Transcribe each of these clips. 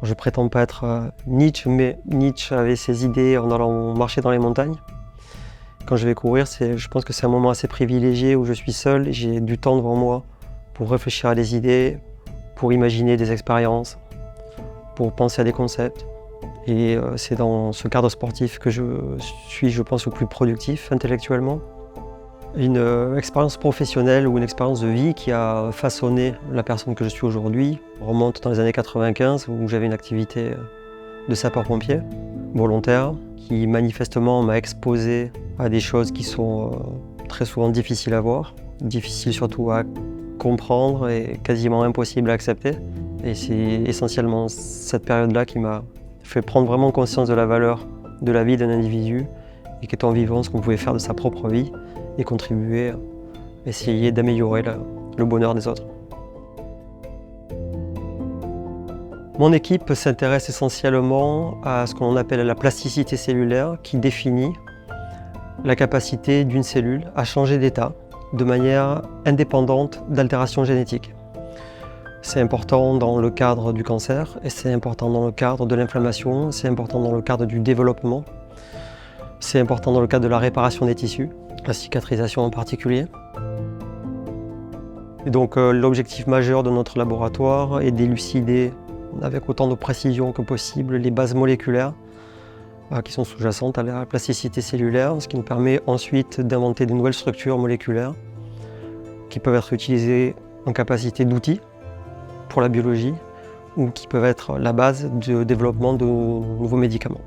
Je prétends pas être Nietzsche, mais Nietzsche avait ses idées en allant marcher dans les montagnes. Quand je vais courir, je pense que c'est un moment assez privilégié où je suis seul, j'ai du temps devant moi pour réfléchir à des idées, pour imaginer des expériences, pour penser à des concepts. Et c'est dans ce cadre sportif que je suis, je pense, le plus productif intellectuellement. Une expérience professionnelle ou une expérience de vie qui a façonné la personne que je suis aujourd'hui remonte dans les années 95 où j'avais une activité de sapeur-pompier volontaire qui manifestement m'a exposé à des choses qui sont très souvent difficiles à voir, difficiles surtout à comprendre et quasiment impossibles à accepter. Et c'est essentiellement cette période-là qui m'a fait prendre vraiment conscience de la valeur de la vie d'un individu et qu'étant vivant, ce qu'on pouvait faire de sa propre vie et contribuer à essayer d'améliorer le bonheur des autres. Mon équipe s'intéresse essentiellement à ce qu'on appelle la plasticité cellulaire qui définit la capacité d'une cellule à changer d'état de manière indépendante d'altérations génétiques. C'est important dans le cadre du cancer et c'est important dans le cadre de l'inflammation, c'est important dans le cadre du développement, c'est important dans le cadre de la réparation des tissus, la cicatrisation en particulier. Et donc l'objectif majeur de notre laboratoire est d'élucider avec autant de précision que possible les bases moléculaires qui sont sous-jacentes à la plasticité cellulaire, ce qui nous permet ensuite d'inventer de nouvelles structures moléculaires qui peuvent être utilisées en capacité d'outils pour la biologie ou qui peuvent être la base de développement de nouveaux médicaments.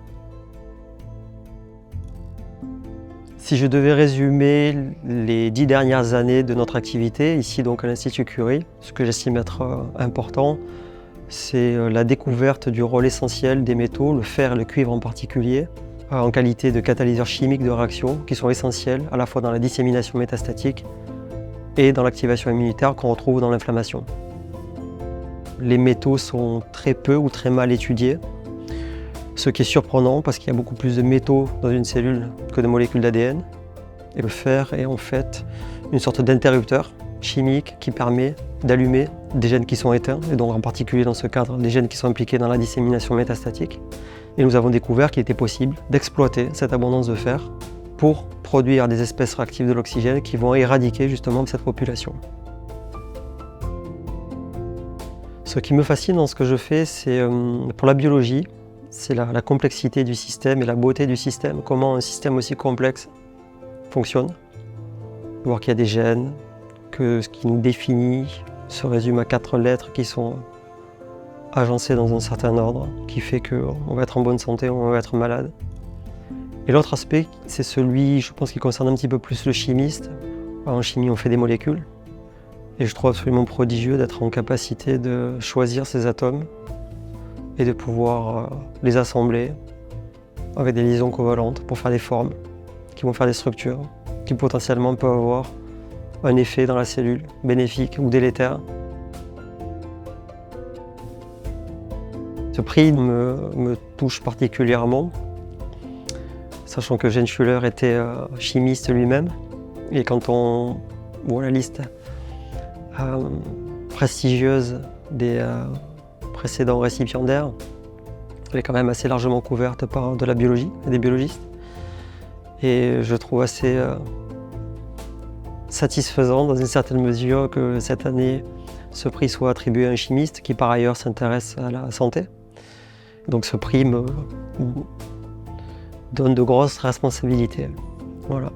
Si je devais résumer les 10 dernières années de notre activité, ici donc à l'Institut Curie, ce que j'estime être important, c'est la découverte du rôle essentiel des métaux, le fer et le cuivre en particulier, en qualité de catalyseurs chimiques de réaction, qui sont essentiels à la fois dans la dissémination métastatique et dans l'activation immunitaire qu'on retrouve dans l'inflammation. Les métaux sont très peu ou très mal étudiés, ce qui est surprenant parce qu'il y a beaucoup plus de métaux dans une cellule que de molécules d'ADN. Et le fer est en fait une sorte d'interrupteur chimique qui permet d'allumer des gènes qui sont éteints, et donc en particulier dans ce cadre, des gènes qui sont impliqués dans la dissémination métastatique. Et nous avons découvert qu'il était possible d'exploiter cette abondance de fer pour produire des espèces réactives de l'oxygène qui vont éradiquer justement cette population. Ce qui me fascine dans ce que je fais, c'est pour la biologie, c'est la complexité du système et la beauté du système, comment un système aussi complexe fonctionne. Voir qu'il y a des gènes, que ce qui nous définit se résume à 4 lettres qui sont agencées dans un certain ordre, qui fait qu'on va être en bonne santé ou on va être malade. Et l'autre aspect, c'est celui, je pense, qui concerne un petit peu plus le chimiste. En chimie, on fait des molécules. Et je trouve absolument prodigieux d'être en capacité de choisir ces atomes et de pouvoir les assembler avec des liaisons covalentes pour faire des formes qui vont faire des structures qui potentiellement peuvent avoir un effet dans la cellule, bénéfique ou délétère. Ce prix me touche particulièrement, sachant que Gene Schuller était chimiste lui-même. Et quand on voit la liste prestigieuse des précédents récipiendaires, elle est quand même assez largement couverte par de la biologie et des biologistes. Et je trouve assez satisfaisant dans une certaine mesure que cette année, ce prix soit attribué à un chimiste qui par ailleurs s'intéresse à la santé. Donc ce prix me donne de grosses responsabilités. Voilà.